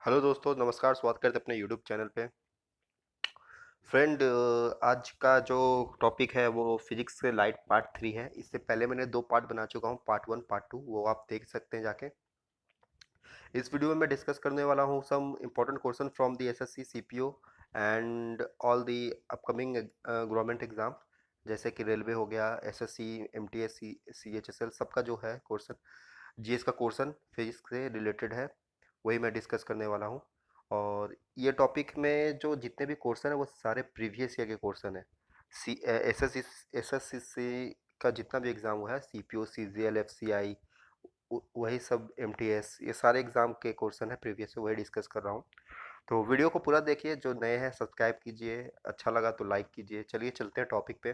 Hello दोस्तों, नमस्कार। स्वागत करते हैं अपने यूट्यूब चैनल पे। फ्रेंड, आज का जो टॉपिक है वो फिजिक्स से लाइट पार्ट 3 है। इससे पहले मैंने 2 पार्ट बना चुका हूँ, पार्ट 1 पार्ट 2, वो आप देख सकते हैं जाके। इस वीडियो में मैं डिस्कस करने वाला हूँ some important question from the SSC CPO and all the upcoming government exam, जैसे कि रेलवे हो गया, एसएससी, एमटीएस, सीएचएसएल, सबका जो है क्वेश्चन, जीएस का क्वेश्चन फिजिक्स से रिलेटेड है, वही मैं डिस्कस करने वाला हूँ। और ये टॉपिक में जो जितने भी क्वेश्चन है वो सारे प्रीवियस ईयर के क्वेश्चन है। सी एसएससी का जितना भी एग्ज़ाम हुआ है, सीपीओ, सीजीएल, एफसीआई, वही सब, एमटीएस, ये सारे एग्ज़ाम के क्वेश्चन है प्रीवियस से, वही डिस्कस कर रहा हूँ। तो वीडियो को पूरा देखिए, जो नए हैं सब्सक्राइब कीजिए, अच्छा लगा तो लाइक कीजिए। चलिए चलते हैं टॉपिक पे।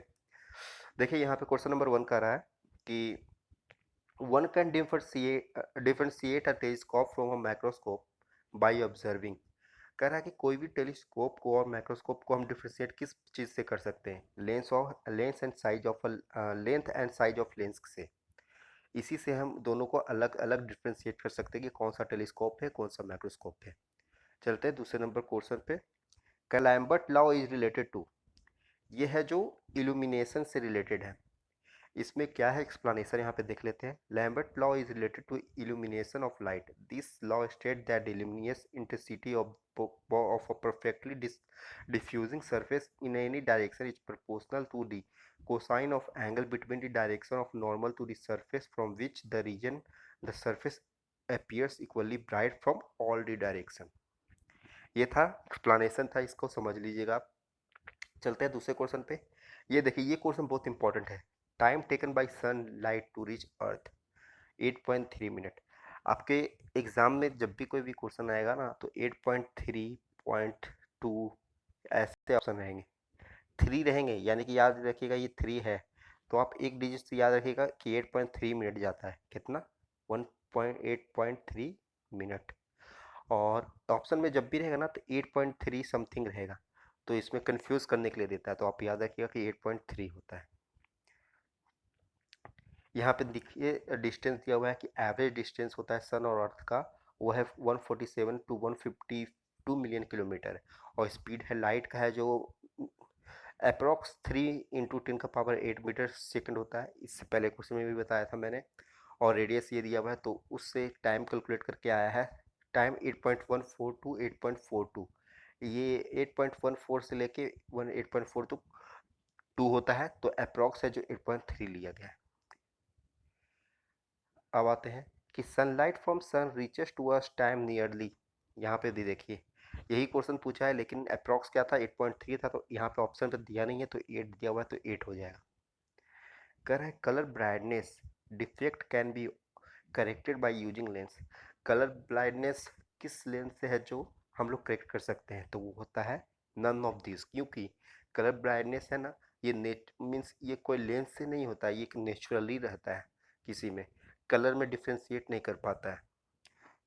देखिए यहाँ पे क्वेश्चन नंबर 1 कह रहा है कि one can differentiate a telescope from a microscope by observing। कह रहा है कि कोई भी टेलीस्कोप को और माइक्रोस्कोप को हम डिफ्रेंशिएट किस चीज़ से कर सकते हैं? Length and size of lens से। इसी से हम दोनों को अलग अलग डिफ्रेंशिएट कर सकते हैं कि कौन सा टेलीस्कोप है, कौन सा माइक्रोस्कोप है। चलते हैं दूसरे नंबर क्वेश्चन पे। Lambert law is related to, ये है जो इल्यूमिनेशन से रिलेटेड है। इसमें क्या है एक्सप्लेनेशन यहाँ पे देख लेते हैं। Lambert law is related to illumination of light. This law state that the luminous intensity of a perfectly diffusing surface in any direction is proportional to the cosine of angle between the direction of normal to the surface from which the surface appears equally bright from all the direction। ये था explanation था, इसको समझ लीजिएगा आप। चलते हैं दूसरे क्वेश्चन पे। ये देखिए, ये क्वेश्चन बहुत इंपॉर्टेंट है। Time taken by sun light to reach earth 8.3 minute. आपके एग्जाम में जब भी कोई भी क्वेश्चन आएगा ना, तो 8.3, 0.2 ऐसे ऑप्शन रहेंगे। 3 रहेंगे, यानी कि याद रखिएगा ये 3 है, तो आप एक डिजिट से याद रखिएगा कि 8.3 मिनट जाता है। कितना? 1.8.3 मिनट। और ऑप्शन में जब भी रहेगा ना, तो 8.3 समथिंग रहेगा, तो इसमें कंफ्यूज करने के लिए देता है, तो आप याद रखिएगा कि 8.3 होता है। यहाँ पे देखिए डिस्टेंस दिया हुआ है कि एवरेज डिस्टेंस होता है सन और अर्थ का, वो है 147 टू 152 मिलियन किलोमीटर। और स्पीड है लाइट का है जो अप्रोक्स 3 × 10⁸ मीटर/सेकंड होता है। इससे पहले क्वेश्चन में भी बताया था मैंने। और रेडियस ये दिया हुआ है, तो उससे टाइम कैलकुलेट करके आया है। टाइम 8.14 टू 8.42, ये 8.14 से लेके 8.4 तक 2 होता है, तो अप्रोक्स है जो 8.3 लिया गया है। अब आते हैं कि sunlight from sun reaches to us time nearly. यहाँ पे भी देखिए यही क्वेश्चन पूछा है, लेकिन अप्रॉक्स क्या था? 8.3 था, तो यहाँ पे ऑप्शन तो दिया नहीं है, तो 8 दिया हुआ है, तो 8 हो जाएगा। कह रहा है colour brightness defect can be corrected by using lens. Colour blindness किस लेंस से है जो हम लोग करेक्ट कर सकते हैं? तो वो होता है नन ऑफ दिस, क्योंकि कलर ब्लाइंडनेस है ना, ये नेट मीन्स ये कोई लेंस से नहीं होता है, ये एक नेचुरली रहता है, किसी में कलर में डिफ्रेंशिएट नहीं कर पाता है।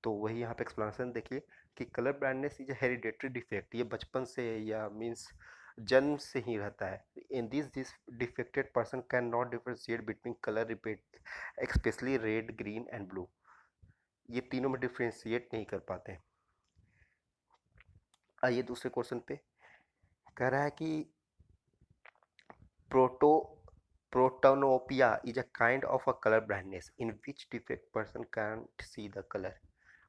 तो वही यहाँ पे एक्सप्लेनेशन देखिए कि colour blindness is hereditary defect, ये बचपन से या मीन्स जन्म से ही रहता है। In this defected person can not differentiate between colour repeat, specially red, green and blue. ये तीनों में डिफ्रेंशिएट नहीं कर पाते हैं। आइए दूसरे क्वेश्चन पे। कह रहा है कि proto protanopia is a kind of a colour blindness in which defect person can't see the colour.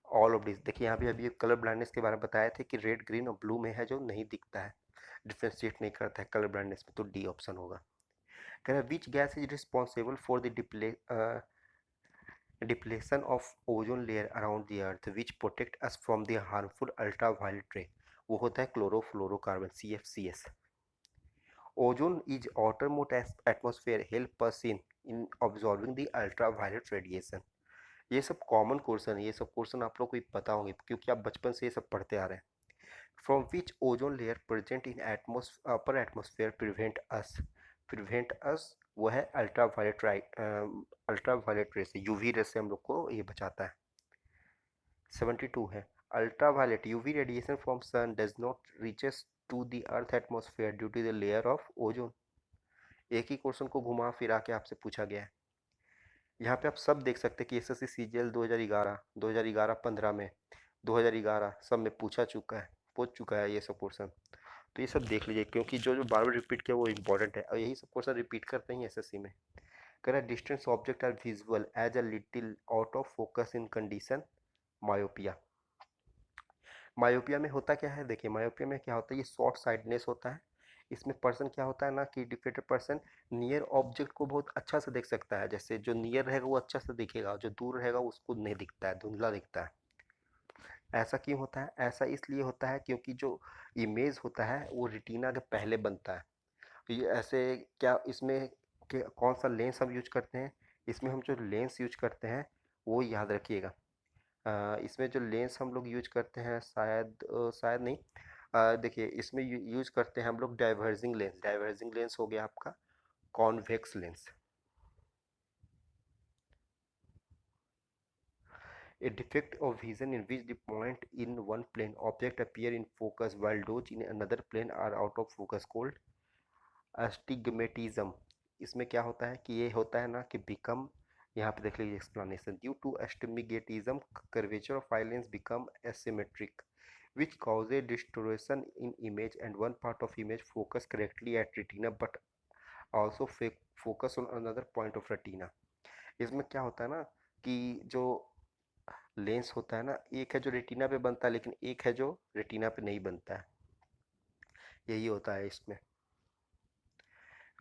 All of this देखिए, यहाँ भी अभी कलर ब्लाइंडनेस के बारे में बताया था कि रेड, ग्रीन और ब्लू में है जो नहीं दिखता है, डिफ्रेंशिएट नहीं करता है कलर ब्लाइंडनेस में, तो डी ऑप्शन होगा। कह रहा है which gas is responsible for the depletion of ozone layer around the earth which protect us from the harmful ultraviolet रे। वो होता है chlorofluorocarbon, CFCS। Ozone is outermost atmosphere help us in absorbing the ultraviolet radiation। ये सब common question है, ये सब question आप लोग को पता होंगे क्योंकि आप बचपन से ये सब पढ़ते आ रहे हैं। From which ozone layer present in upper atmosphere prevent अस, वो है अल्ट्रावायलेट रे से, यूवी रे से हम लोग को ये बचाता है। 72 है ultraviolet UV radiation from sun does not reaches to the earth atmosphere due to the layer of ozone. एक ही क्वेश्चन को घुमा फिरा के आपसे पूछा गया है। यहाँ पे आप सब देख सकते हैं कि एसएससी सीजीएल 2011, 2011-15 में 2011 सब में पूछ चुका है ये सब क्वेश्चन। तो ये सब देख लीजिए, क्योंकि जो जो बार बार रिपीट किया वो इंपॉर्टेंट है, और यही सब क्वेश्चन रिपीट करते हैं एसएससी में। कह रहा है distance object are visual as a little out of focus in condition myopia. Myopia में होता क्या है, देखिए मायोपिया में क्या होता है, ये शॉर्ट साइडनेस होता है। इसमें पर्सन क्या होता है ना कि डिफेक्टेड पर्सन नियर ऑब्जेक्ट को बहुत अच्छा से देख सकता है, जैसे जो नियर रहेगा वो अच्छा से दिखेगा, जो दूर रहेगा उसको नहीं दिखता है, धुंधला दिखता है। ऐसा क्यों होता है, ऐसा इसलिए होता है क्योंकि जो इमेज होता है वो रेटिना के पहले बनता है। तो ये ऐसे क्या इसमें कौन सा लेंस हम यूज करते हैं, इसमें हम जो लेंस यूज करते हैं वो याद रखिएगा। इसमें जो लेंस हम लोग यूज करते हैं शायद नहीं, देखिए इसमें यूज करते हैं हम लोग डाइवर्जिंग लेंस। डाइवर्जिंग लेंस हो गया आपका convex lens. A defect of vision in which the point in one plane object appear in focus while those in another plane are out of focus called astigmatism। इसमें क्या होता है कि ये होता है ना कि बिकम, यहाँ पे देख लीजिए explanation, due to astigmatism curvature of eye lens become asymmetric which causes distortion in image and one part of image focus correctly at retina but also focus on another point of retina। इसमें क्या होता है ना कि जो lens होता है ना, एक है जो रेटिना पे बनता है लेकिन एक है जो रेटिना पे नहीं बनता है, यही होता है इसमें।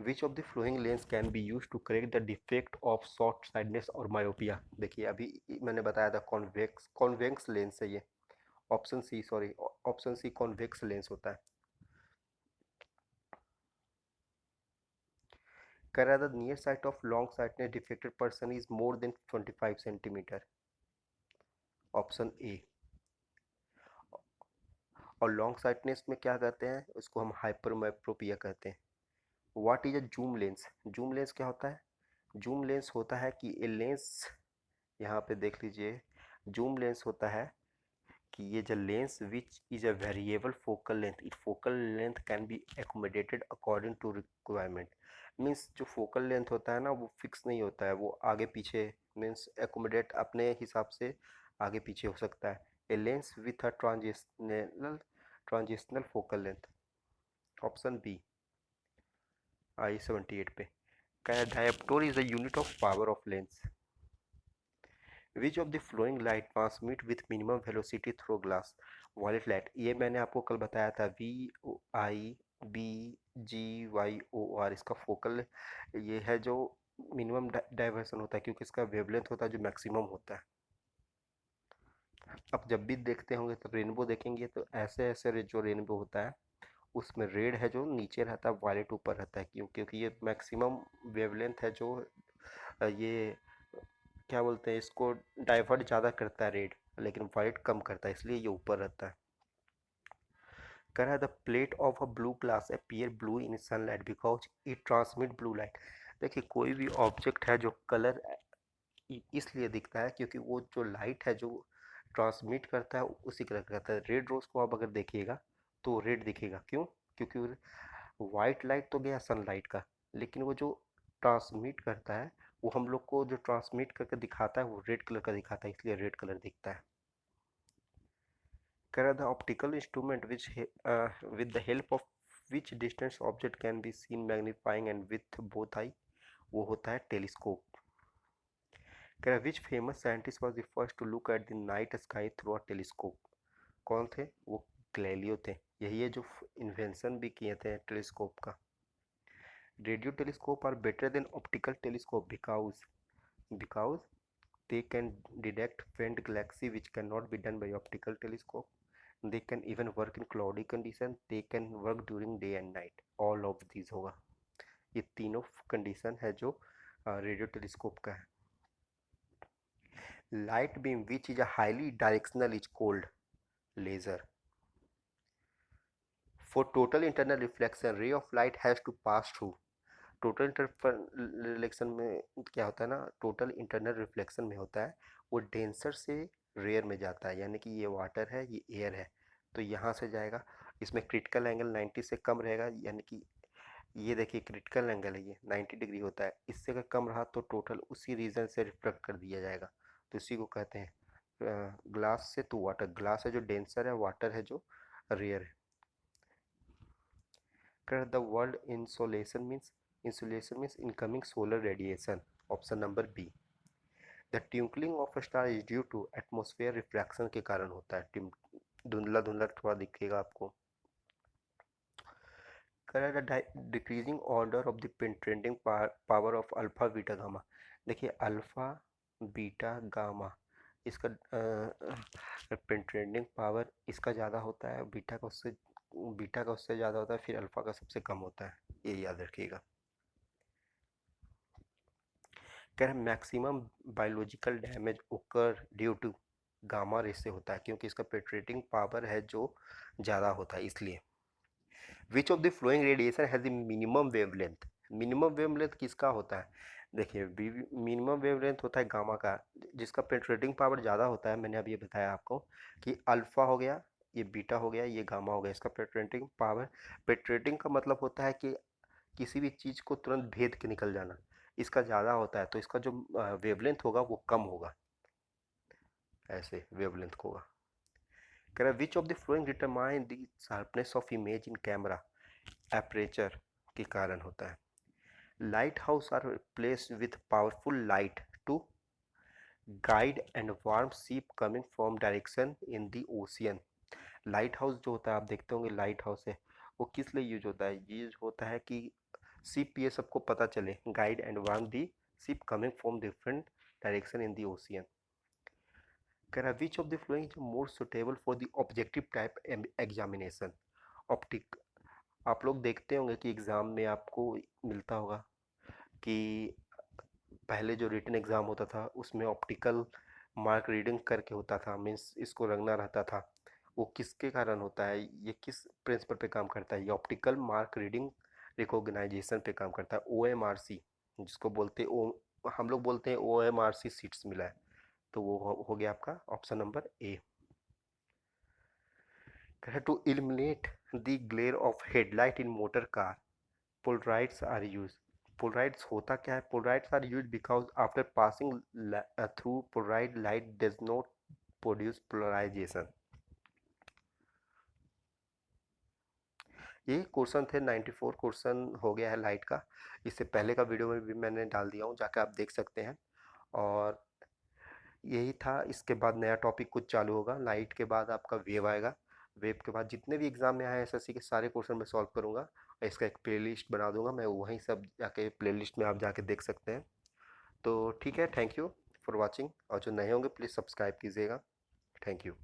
Which of the flowing lens can be use to correct the defect of short sightness और मायोपिया। देखिए अभी मैंने बताया था कॉन्वेक्स कॉन्वेक्स लेंस है ये, option C, sorry option C convex lens होता है। कह रहा था near sight of long sightness defected person is more than 25 centimetre, option A. और लॉन्ग साइटनेस में क्या कहते हैं, उसको हम हाइपरमेट्रोपिया कहते हैं। What is a Zoom lens, zoom lens क्या होता है, जूम लेंस होता है कि ए लेंस, यहाँ पे देख लीजिए, जूम लेंस होता है कि ये जो lens which is a variable focal length, it focal length can be accommodated according to requirement. Means जो फोकल लेंथ होता है ना वो फिक्स नहीं होता है, वो आगे पीछे मीन्स एकोमोडेट अपने हिसाब से आगे पीछे हो सकता है। A lens with a transitional focal length, option B I-78 पे। क्या diopter is the unit of power of lens. Which of the flowing light transmit with minimum velocity through glass. Violet light, ये मैंने आपको कल बताया था, VIBGYOR इसका focal, ये है जो मिनिमम डाइवर्सन होता है क्योंकि इसका वेवलेंथ होता है जो मैक्सिमम होता है। अब जब भी देखते होंगे तो रेनबो देखेंगे तो ऐसे ऐसे जो रेनबो होता है उसमें रेड है जो नीचे रहता है, वायलेट ऊपर रहता है, क्योंकि ये मैक्सिमम वेवलेंथ है जो ये क्या बोलते हैं इसको, डाइवर्ट ज़्यादा करता है रेड, लेकिन वाइट कम करता है, इसलिए ये ऊपर रहता है। कह रहा है the plate of a blue glass appear blue in sunlight because it transmit blue light. देखिए कोई भी ऑब्जेक्ट है जो कलर इसलिए दिखता है क्योंकि वो जो लाइट है जो ट्रांसमिट करता है उसी कलर का करता है। रेड रोज को आप अगर देखिएगा तो रेड दिखेगा, क्यों, क्योंकि वाइट लाइट तो गया सनलाइट का, लेकिन वो जो ट्रांसमिट करता है वो हम लोग को जो ट्रांसमिट करके दिखाता है वो रेड कलर का दिखाता है, इसलिए रेड कलर दिखता है। कह रहा था optical instrument which with the help of which distance object can be seen magnifying and with both eye, वो होता है टेलीस्कोप। कह रहा which famous scientist was the first to look at the night sky through a telescope. कौन थे वो, Galileo थे, यही है जो इन्वेंशन भी किए थे टेलीस्कोप का। Radio telescope are better than optical telescope because they can detect faint galaxy which cannot be done by optical telescope. They can even work in cloudy condition, they can work during day and night, all of these होगा। ये तीनों condition है जो radio telescope का है। Light beam which is a highly directional is called laser. For total internal reflection ray of light has to pass through. Total reflection में क्या होता है ना, टोटल इंटरनल रिफ्लेक्शन में होता है वो डेंसर से रेयर में जाता है, यानी कि ये वाटर है ये एयर है, तो यहाँ से जाएगा, इसमें क्रिटिकल एंगल 90 से कम रहेगा, यानी कि ये देखिए क्रिटिकल एंगल है ये 90 डिग्री होता है, इससे अगर कम रहा तो टोटल उसी रीजन से रिफ्लेक्ट कर दिया जाएगा, तो इसी को कहते हैं ग्लास से टू वाटर, ग्लास है जो डेंसर है, वाटर है जो रेयर है। The world insulation means incoming solar radiation, option number B. The twinkling of star is due to atmosphere refraction के कारण होता है, धुंधला धुंधला थोड़ा दिखेगा आपको। Decreasing order of the penetrating power of alpha beta gamma. देखिए अल्फा बीटा गामा, इसका पेनिट्रेटिंग पावर इसका ज़्यादा होता है, बीटा का उससे ज़्यादा होता है, फिर अल्फा का सबसे कम होता है, ये याद रखिएगा। कह रहे मैक्सिमम बायोलॉजिकल डैमेज ओकर ड्यू टू गामा रे से होता है, क्योंकि इसका पेनिट्रेटिंग पावर है जो ज़्यादा होता है इसलिए। विच of the flowing radiation has the minimum wavelength. Minimum wavelength किसका होता है? देखिए मिनिमम वेवलेंथ होता है गामा का, जिसका पेनिट्रेटिंग पावर ज़्यादा होता है। मैंने अभी ये बताया आपको कि अल्फा हो गया, ये बीटा हो गया, ये गामा हो गया, इसका पेनिट्रेटिंग पावर। पेनिट्रेटिंग का मतलब होता है कि किसी भी चीज़ को तुरंत भेद के निकल जाना, इसका ज़्यादा होता है, तो इसका जो वेवलेंथ होगा वो कम होगा, ऐसे वेवलेंथ होगा। कह रहा है which of the following determine the sharpness of image in camera. Aperture के कारण होता है। Light house are placed with powerful light to guide and warn ship coming from direction in the ocean. Light house जो होता है, आप देखते होंगे लाइट हाउस है, वो किस लिए यूज होता है? यूज होता है कि शिप ये सबको पता चले, guide and warm the ship coming from different direction in the ocean. कह रहा है which of the following is more suitable for the objective type examination. Optic, आप लोग देखते होंगे कि एग्ज़ाम में आपको मिलता होगा कि पहले जो रिटन एग्ज़ाम होता था उसमें ऑप्टिकल मार्क रीडिंग करके होता था, मीन्स इसको रंगना रहता था। वो किसके कारण होता है, ये किस प्रिंसिपल पे काम करता है? ये ऑप्टिकल मार्क रीडिंग रिकॉग्नाइजेशन पे काम करता है, OMRC, जिसको बोलते हैं ओ, हम लोग बोलते हैं OMRC सीट्स मिला है, तो वो हो गया आपका option number A. To illuminate the glare of headlight in motor car, polaroids are use. Polaroids होता क्या है? Polaroids are use because after passing through polaroid light does not produce polarization. ये क्वेश्चन थे, 94 क्वेश्चन हो गया है light का। इससे पहले का वीडियो में भी मैंने डाल दिया हूँ, जाकर आप देख सकते हैं। और यही था, इसके बाद नया टॉपिक कुछ चालू होगा। लाइट के बाद आपका वेव आएगा, वेव के बाद जितने भी एग्जाम में आए एसएससी के सारे क्वेश्चन मैं सॉल्व करूँगा, और इसका एक प्लेलिस्ट बना दूंगा मैं, वहीं सब जाके प्लेलिस्ट में आप जाके देख सकते हैं। तो ठीक है, थैंक यू फॉर वॉचिंग, और जो नए होंगे प्लीज़ सब्सक्राइब कीजिएगा। Thank you.